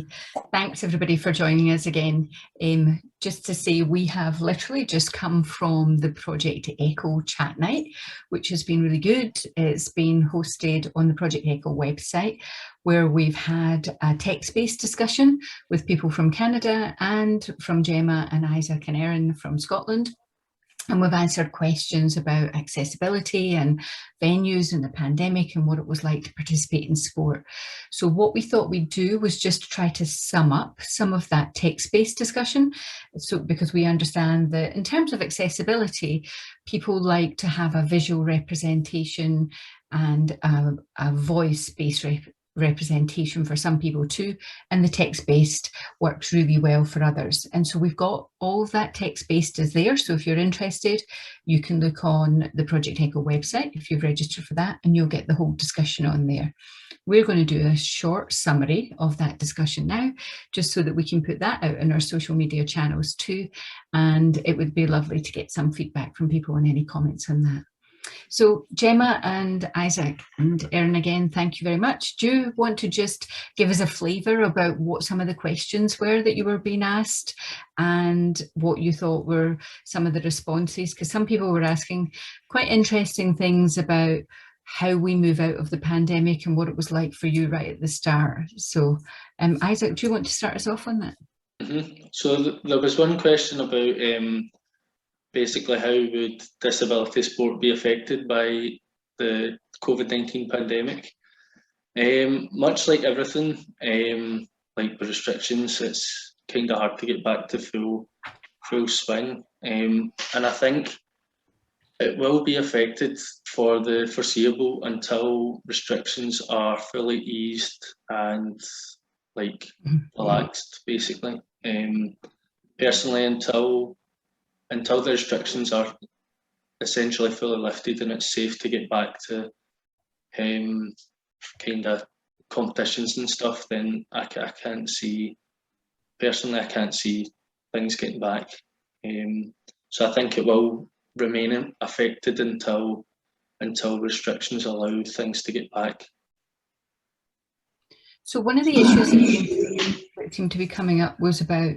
say thanks everybody for joining us again. Just to say we have literally just come from the ProjectEcho chat night, which has been really good. It's been hosted on the ProjectEcho website, where we've had a text-based discussion with people from Canada and from Gemma and Isaac and Erin from Scotland. And we've answered questions about accessibility and venues and the pandemic and what it was like to participate in sport. So what we thought we'd do was just try to sum up some of that text-based discussion. So because we understand that in terms of accessibility, people like to have a visual representation and a voice-based representation for some people too, and the text-based works really well for others. And so we've got all of that text-based is there, so if you're interested you can look on the ProjectEcho website if you've registered for that, and you'll get the whole discussion on there. We're going to do a short summary of that discussion now, just so that we can put that out in our social media channels too, and it would be lovely to get some feedback from people and any comments on that. So Gemma and Isaac and Erin, again, thank you very much. Do you want to just give us a flavour about what some of the questions were that you were being asked and what you thought were some of the responses? Because some people were asking quite interesting things about how we move out of the pandemic and what it was like for you right at the start. So Isaac, do you want to start us off on that? So there was one question about basically how would disability sport be affected by the COVID-19 pandemic. Much like everything, like the restrictions, it's kind of hard to get back to full swing. And I think it will be affected for the foreseeable until restrictions are fully eased and like relaxed, basically. Personally, until the restrictions are essentially fully lifted and it's safe to get back to kind of competitions and stuff, then I can't see, personally, I can't see things getting back. So I think it will remain affected until restrictions allow things to get back. So one of the issues that seemed to be coming up was about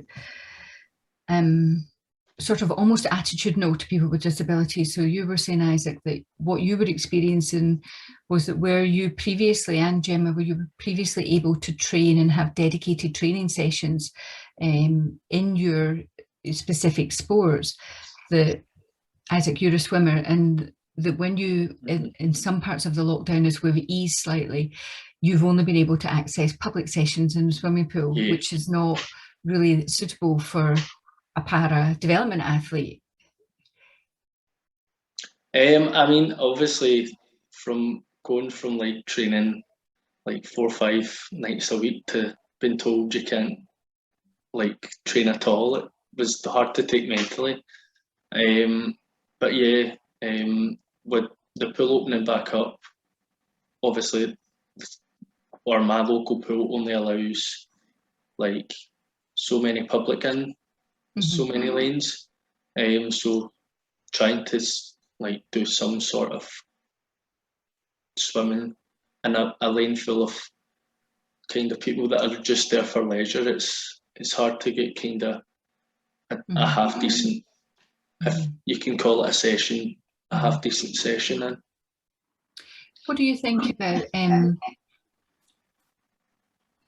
sort of almost attitudinal to people with disabilities. So you were saying, Isaac, that what you were experiencing was that where you previously, and Gemma, were you previously able to train and have dedicated training sessions in your specific sports, that Isaac, you're a swimmer, and that when you, in some parts of the lockdown as we've eased slightly, you've only been able to access public sessions in the swimming pool, which is not really suitable for a para development athlete. I mean, obviously, from going from like training like 4 or 5 nights a week to being told you can't like train at all, it was hard to take mentally. But yeah, with the pool opening back up, obviously, or my local pool only allows like so many public in. So many lanes, so trying to like do some sort of swimming in a lane full of kind of people that are just there for leisure, it's hard to get kind of a half decent, if you can call it a session, a half decent session in. What do you think about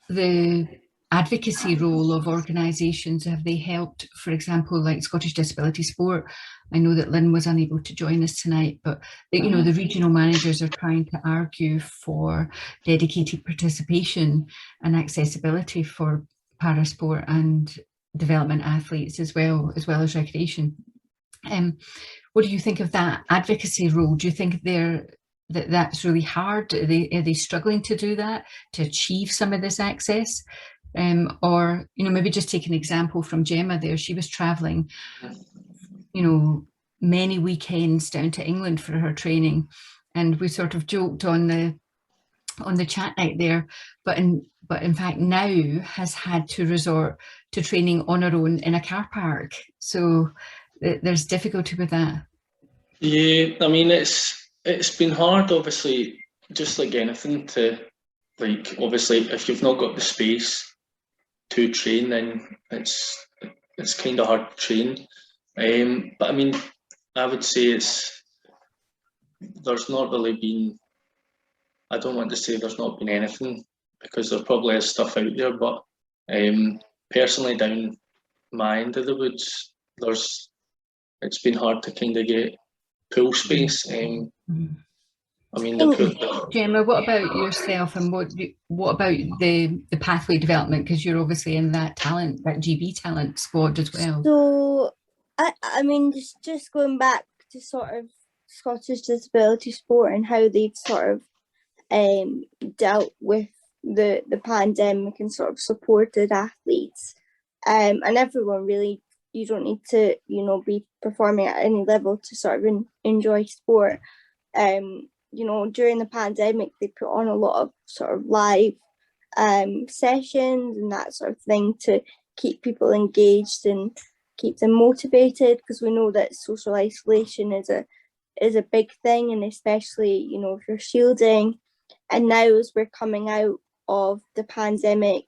the advocacy role of organisations? Have they helped, for example, like Scottish Disability Sport? I know that Lynn was unable to join us tonight, but you know, the regional managers are trying to argue for dedicated participation and accessibility for parasport and development athletes as well as recreation. What do you think of that advocacy role? Do you think that's really hard? Are they struggling to do that, to achieve some of this access? Or, you know, maybe just take an example from Gemma there. She was travelling, you know, many weekends down to England for her training, and we sort of joked on the chat night there, but in fact now has had to resort to training on her own in a car park. So there's difficulty with that. Yeah, I mean, it's been hard, obviously, just like anything, to like, obviously if you've not got the space to train, then it's kind of hard to train. But I mean, I would say there's not really been, I don't want to say there's not been anything, because there probably is stuff out there, but personally down my end of the woods, it's been hard to kind of get pool space. I mean, Gemma, what about yourself, and what about the pathway development? Because you're obviously in that GB talent squad as well. So, I mean, just going back to sort of Scottish disability sport and how they've sort of dealt with the pandemic and sort of supported athletes, and everyone really. You don't need to, be performing at any level to sort of enjoy sport. During the pandemic, they put on a lot of sort of live sessions and that sort of thing to keep people engaged and keep them motivated, because we know that social isolation is a big thing, and especially, if you're shielding. And now, as we're coming out of the pandemic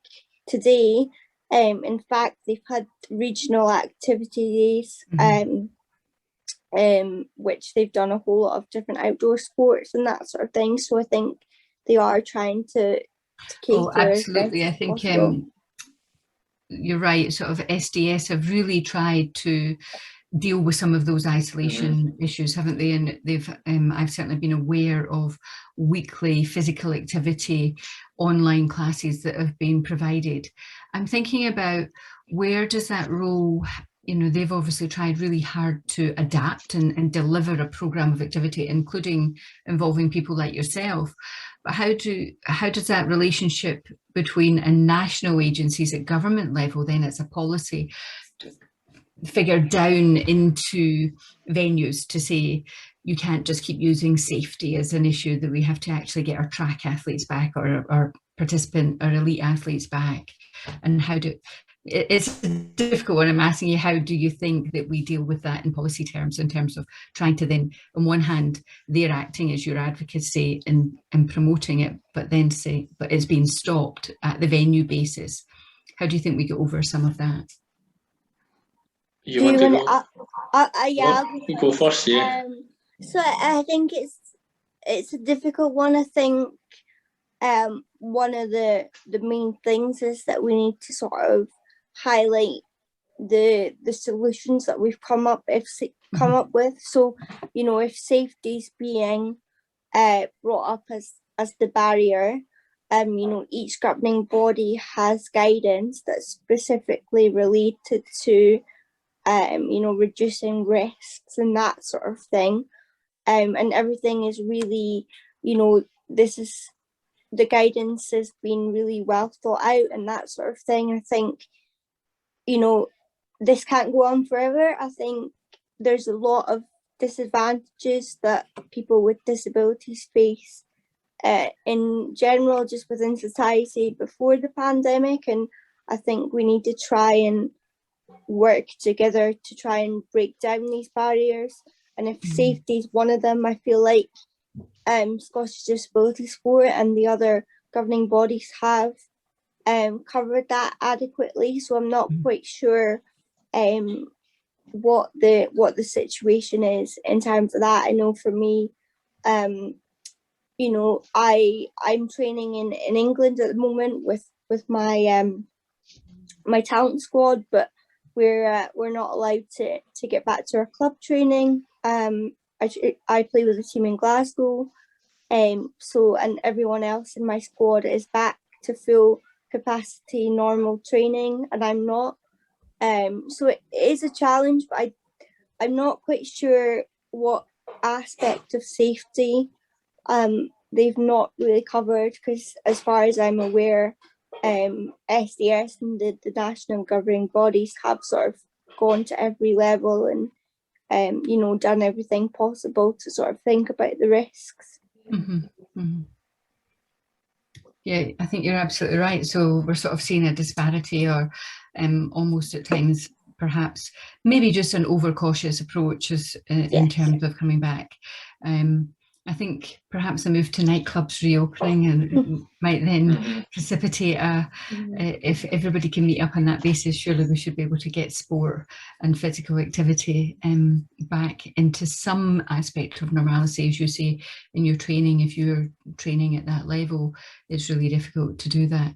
today, in fact, they've had regional activities, which they've done a whole lot of different outdoor sports and that sort of thing. So I think they are trying to cater. Oh, absolutely. I think you're right. Sort of SDS have really tried to deal with some of those isolation issues, haven't they? And they've I've certainly been aware of weekly physical activity online classes that have been provided. I'm thinking about, where does that role, they've obviously tried really hard to adapt and deliver a program of activity, including involving people like yourself. But how does that relationship between national agencies at government level, then as a policy, figure down into venues to say, you can't just keep using safety as an issue, that we have to actually get our track athletes back, or our participant or elite athletes back? And it's a difficult one. I'm asking you, how do you think that we deal with that in policy terms, in terms of trying to then, on one hand, they're acting as your advocacy and promoting it, but then say, but it's been stopped at the venue basis. How do you think we get over some of that? You want to go? Yeah, you go first, yeah. So I think it's a difficult one. I think one of the main things is that we need to sort of highlight the solutions that we've come up with. So, if safety's being brought up as the barrier, each governing body has guidance that's specifically related to reducing risks and that sort of thing. And everything is really, the guidance has been really well thought out and that sort of thing. I think, this can't go on forever. I think there's a lot of disadvantages that people with disabilities face in general, just within society before the pandemic. And I think we need to try and work together to try and break down these barriers. And if safety is one of them, I feel like Scottish Disability Sport and the other governing bodies have covered that adequately. So I'm not quite sure what the situation is in terms of that. I know for me, I'm training in England at the moment with my my talent squad, but we're not allowed to get back to our club training. I play with a team in Glasgow, and everyone else in my squad is back to full capacity normal training, and I'm not. So it is a challenge, but I'm not quite sure what aspect of safety they've not really covered, because as far as I'm aware, SDS and the national governing bodies have sort of gone to every level and done everything possible to sort of think about the risks. Yeah, I think you're absolutely right. So we're sort of seeing a disparity, or almost at times perhaps maybe just an overcautious approach in terms of coming back. I think perhaps a move to nightclubs reopening and might then precipitate if everybody can meet up on that basis, surely we should be able to get sport and physical activity back into some aspect of normality. As you say, in your training, if you're training at that level, it's really difficult to do that.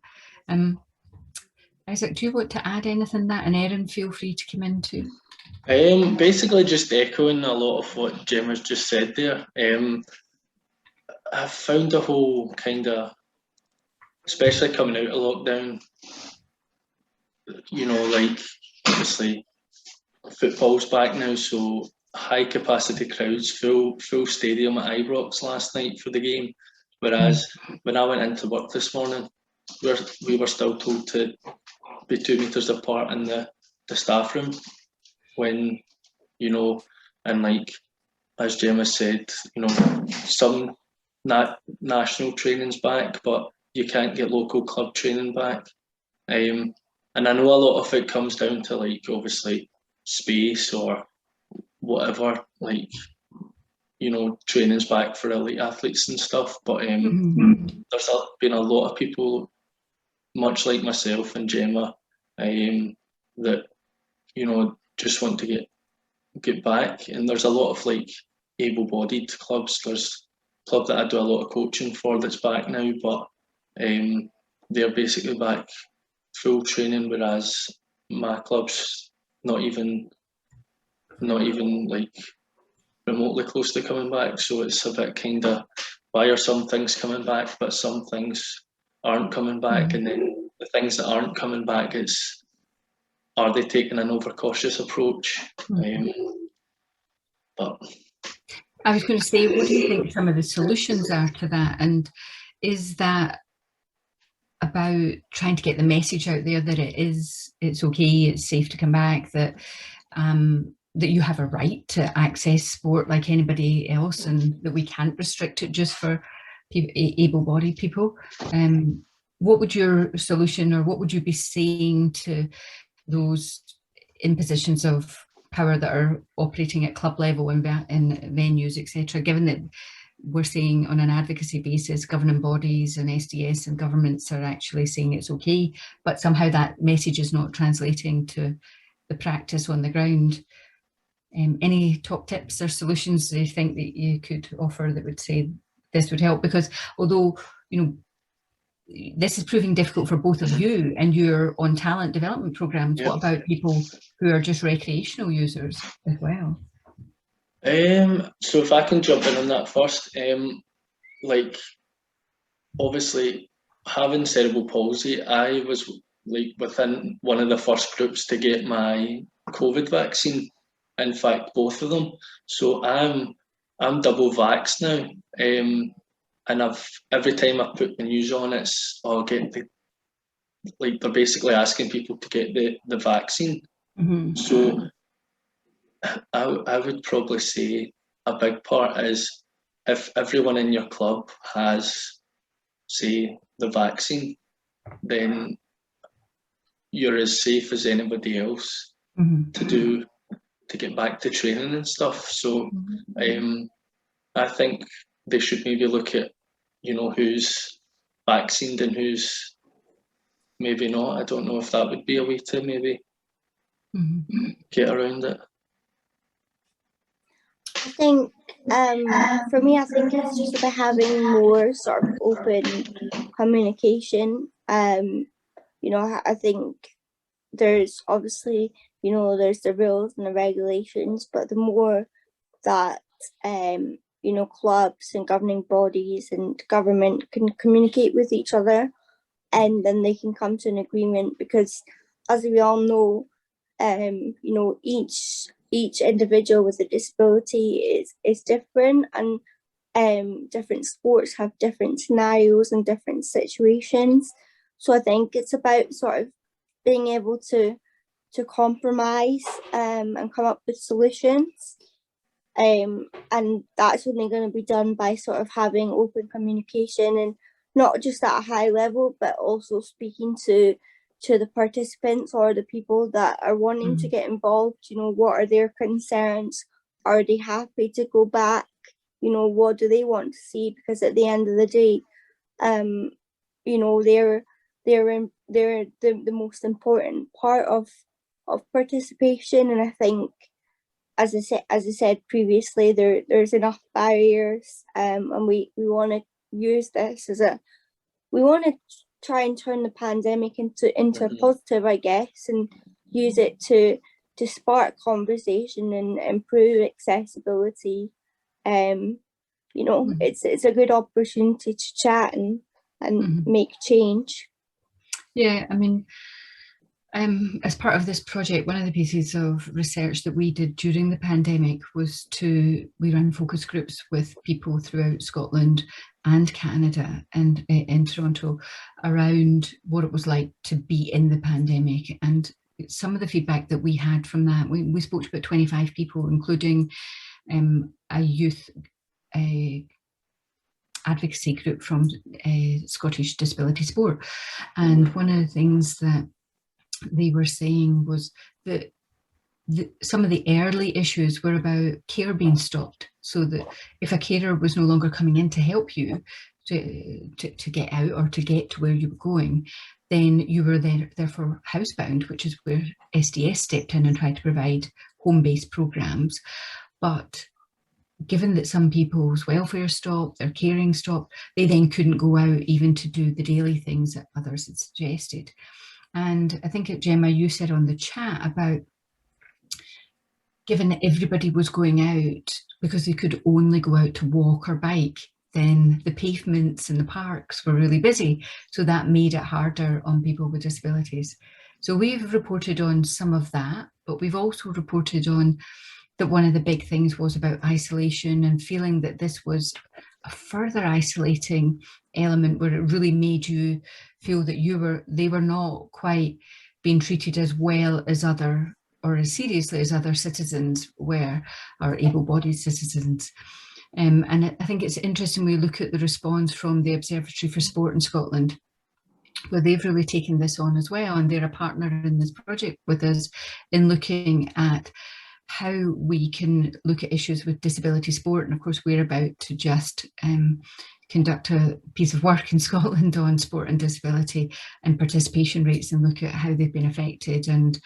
Isaac, do you want to add anything to that? And Erin, feel free to come in too. Basically just echoing a lot of what Gemma's just said there. I've found the whole kind of, especially coming out of lockdown, you know, like obviously football's back now, so high capacity crowds, full stadium at Ibrox last night for the game. Whereas when I went into work this morning, we were still told to be 2 meters apart in the staff room, when, you know, and like as Gemma said, you know, some national training's back, but you can't get local club training back. And I know a lot of it comes down to, like, obviously space or whatever, like, you know, training's back for elite athletes and stuff, but there's been a lot of people, much like myself and Gemma, that, you know, just want to get back. And there's a lot of, like, able-bodied clubs. There's a club that I do a lot of coaching for that's back now, but they're basically back full training, whereas my club's not even like remotely close to coming back. So it's a bit kind of, why are some things coming back but some things aren't coming back? And then the things that aren't coming back, it's, are they taking an overcautious approach? But I was going to say, what do you think some of the solutions are to that? And is that about trying to get the message out there that it's okay, it's safe to come back, that that you have a right to access sport like anybody else, and that we can't restrict it just for able-bodied people? What would your solution, or what would you be saying to those in positions of power that are operating at club level in venues, etc., given that we're seeing on an advocacy basis governing bodies and SDS and governments are actually saying it's okay, but somehow that message is not translating to the practice on the ground? Any top tips or solutions do you think that you could offer that would say this would help? Because although, you know, this is proving difficult for both of you and you're on talent development programs, what about people who are just recreational users as well? So if I can jump in on that first, like, obviously having cerebral palsy, I was like within one of the first groups to get my COVID vaccine. In fact, both of them. So I'm double vaxxed now. And every time I put the news on, it's like they're basically asking people to get the vaccine. So I would probably say a big part is, if everyone in your club has, say, the vaccine, then you're as safe as anybody else to get back to training and stuff. So I think they should maybe look at, you know, who's vaccinated and who's maybe not. I don't know if that would be a way to maybe get around it. I think for me, I think it's just about having more sort of open communication. You know, I think there's obviously, you know, there's the rules and the regulations, but the more that you know, clubs and governing bodies and government can communicate with each other, and then they can come to an agreement, because as we all know, you know, each individual with a disability is different, and different sports have different scenarios and different situations. So I think it's about sort of being able to compromise and come up with solutions. And that's only going to be done by sort of having open communication, and not just at a high level, but also speaking to the participants or the people that are wanting to get involved. You know, what are their concerns? Are they happy to go back? you know, what do they want to see? Because at the end of the day, you know, they're the most important part of participation. And I think, as I said previously, there's enough barriers, and we want to use this we want to try and turn the pandemic into a positive, I guess, and use it to spark conversation and improve accessibility. You know, it's a good opportunity to chat and make change. Yeah, I mean, as part of this project, one of the pieces of research that we did during the pandemic was we ran focus groups with people throughout Scotland and Canada and in Toronto around what it was like to be in the pandemic. And some of the feedback that we had from that, we spoke to about 25 people, including a youth advocacy group from Scottish Disability Sport. And one of the things that they were saying was that some of the early issues were about care being stopped, so that if a carer was no longer coming in to help you to get out or to get to where you were going, then you were therefore housebound, which is where SDS stepped in and tried to provide home-based programs. But given that some people's welfare stopped, their caring stopped, they then couldn't go out even to do the daily things that others had suggested. And I think, Gemma, you said on the chat about, given that everybody was going out because they could only go out to walk or bike, then the pavements and the parks were really busy. So that made it harder on people with disabilities. So we've reported on some of that, but we've also reported on that one of the big things was about isolation and feeling that this was a further isolating element where it really made you feel that they were not quite being treated as well as or as seriously as other citizens were, or able-bodied citizens. And I think it's interesting we look at the response from the Observatory for Sport in Scotland, where they've really taken this on as well, and they're a partner in this project with us in looking at how we can look at issues with disability sport. And of course, we're about to just conduct a piece of work in Scotland on sport and disability and participation rates, and look at how they've been affected and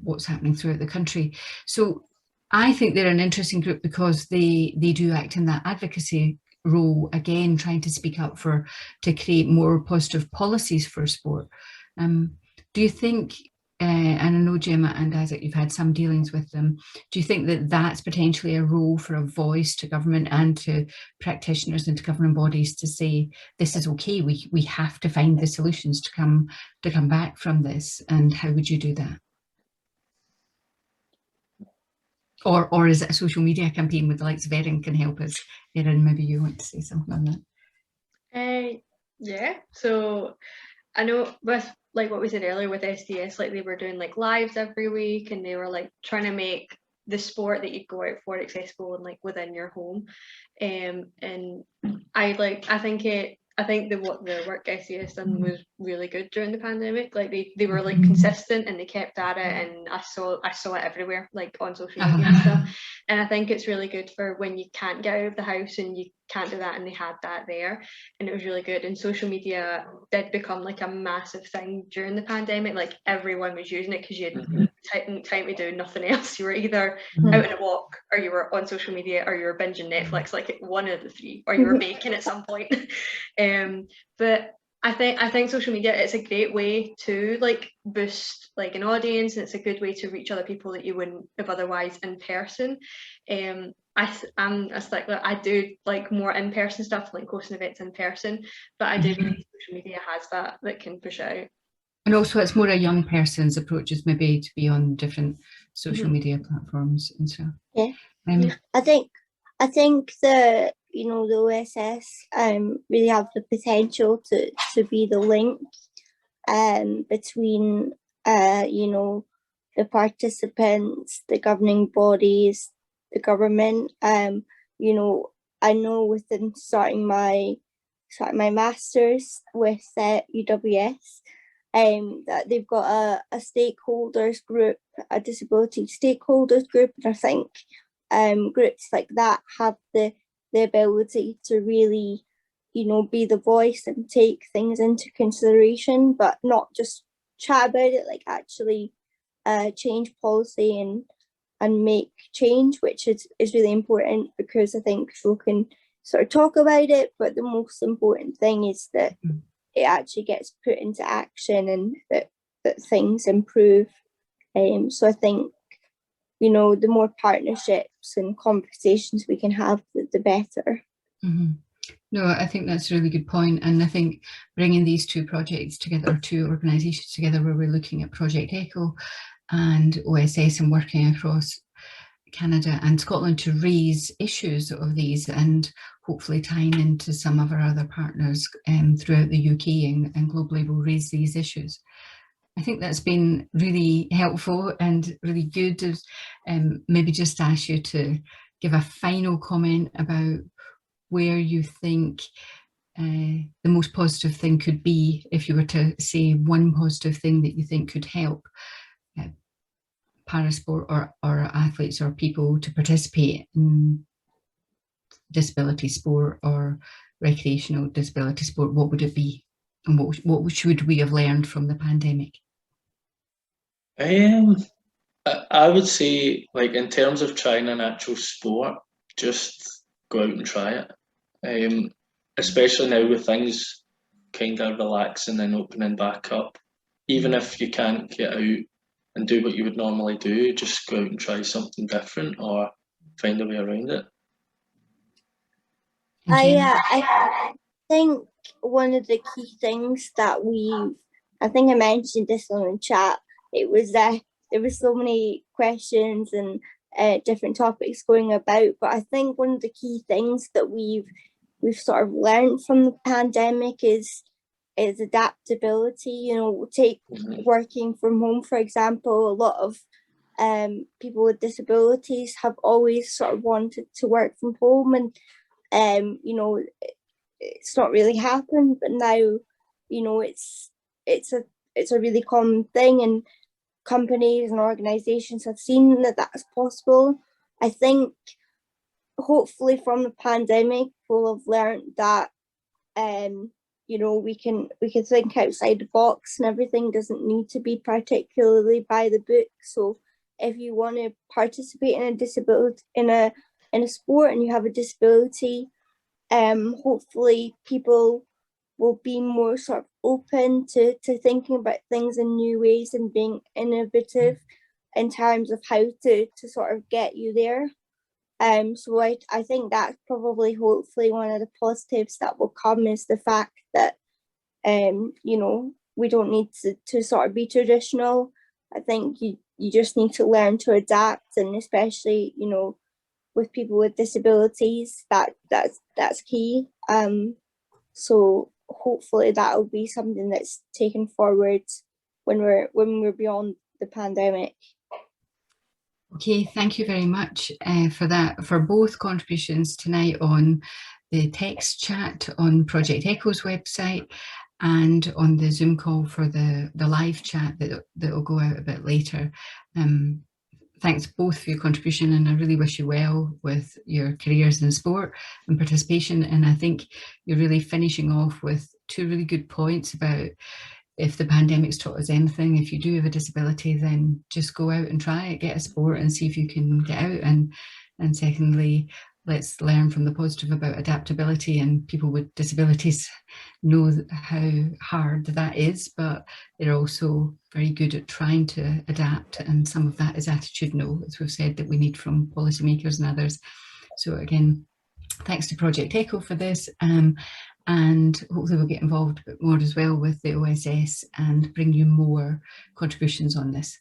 what's happening throughout the country. So I think they're an interesting group because they do act in that advocacy role, again, trying to speak up to create more positive policies for sport. Do you think, and I know Gemma and Isaac, you've had some dealings with them, do you think that that's potentially a role for a voice to government and to practitioners and to governing bodies to say, this is okay, we have to find the solutions to come back from this? And how would you do that? Or is it a social media campaign with the likes of Erin can help us? Erin, maybe you want to say something on that. Yeah, so I know with like what we said earlier with SDS, like they were doing like lives every week, and they were like trying to make the sport that you go out for accessible and like within your home. And I think the work SDS done was really good during the pandemic. Like they were like consistent and they kept at it, and I saw it everywhere, like on social media and stuff. And I think it's really good for when you can't get out of the house and you can't do that, and they had that there, and it was really good. And social media did become like a massive thing during the pandemic. Like everyone was using it because you had time to do nothing else. You were either out on a walk, or you were on social media, or you were binging Netflix, like one of the three, or you were baking at some point. But I think social media, it's a great way to like boost like an audience, and it's a good way to reach other people that you wouldn't have otherwise in person. I'm a stickler. I do like more in-person stuff, like hosting events in person, but I do believe social media has that can push out. And also it's more a young person's approach, is maybe to be on different social media platforms and so. Yeah. I think the OSS really have the potential to be the link between the participants, the governing bodies, the government. I know within starting my masters with UWS, that they've got a stakeholders group, a disability stakeholders group, and I think groups like that have the ability to really, you know, be the voice and take things into consideration, but not just chat about it, like actually change policy and make change, which is really important, because I think people can sort of talk about it, but the most important thing is that it actually gets put into action and that things improve. So I think, you know, the more partnerships and conversations we can have, the better. Mm-hmm. No, I think that's a really good point. And I think bringing these two projects together, two organisations together, where we're looking at ProjectEcho and OSS and working across Canada and Scotland to raise issues of these, and hopefully tying into some of our other partners throughout the UK and globally will raise these issues. I think that's been really helpful and really good. Maybe just ask you to give a final comment about where you think the most positive thing could be, if you were to say one positive thing that you think could help parasport or athletes or people to participate in disability sport or recreational disability sport. What would it be, and what should we have learned from the pandemic? I would say, like, in terms of trying an actual sport, just go out and try it. Especially now with things kind of relaxing and opening back up. Even if you can't get out and do what you would normally do, just go out and try something different or find a way around it. I think one of the key things that I think I mentioned this on the chat, it was there was so many questions and different topics going about, but I think one of the key things that we've sort of learned from the pandemic is adaptability. You know, take working from home, for example. A lot of people with disabilities have always sort of wanted to work from home, and you know, it's not really happened, but now, you know, it's a really common thing, and companies and organizations have seen that that's possible. I think hopefully from the pandemic we'll have learned that you know, we can think outside the box, and everything doesn't need to be particularly by the book. So if you want to participate in a disability in a sport and you have a disability, hopefully people will be more sort of open to thinking about things in new ways and being innovative in terms of how to sort of get you there. So I think that's probably hopefully one of the positives that will come, is the fact that you know, we don't need to sort of be traditional. I think you just need to learn to adapt, and especially, you know, with people with disabilities, that's key. So hopefully that will be something that's taken forward when we're beyond the pandemic. Okay, thank you very much for that, for both contributions tonight on the text chat on ProjectEcho's website and on the Zoom call for the live chat that will go out a bit later. Thanks both for your contribution, and I really wish you well with your careers in sport and participation. And I think you're really finishing off with two really good points about, if the pandemic's taught us anything, if you do have a disability, then just go out and try it, get a sport and see if you can get out. And secondly, let's learn from the positive about adaptability, and people with disabilities know how hard that is, but they're also very good at trying to adapt, and some of that is attitudinal, as we've said, that we need from policymakers and others. So again, thanks to ProjectEcho for this, and hopefully we'll get involved a bit more as well with the OSS and bring you more contributions on this.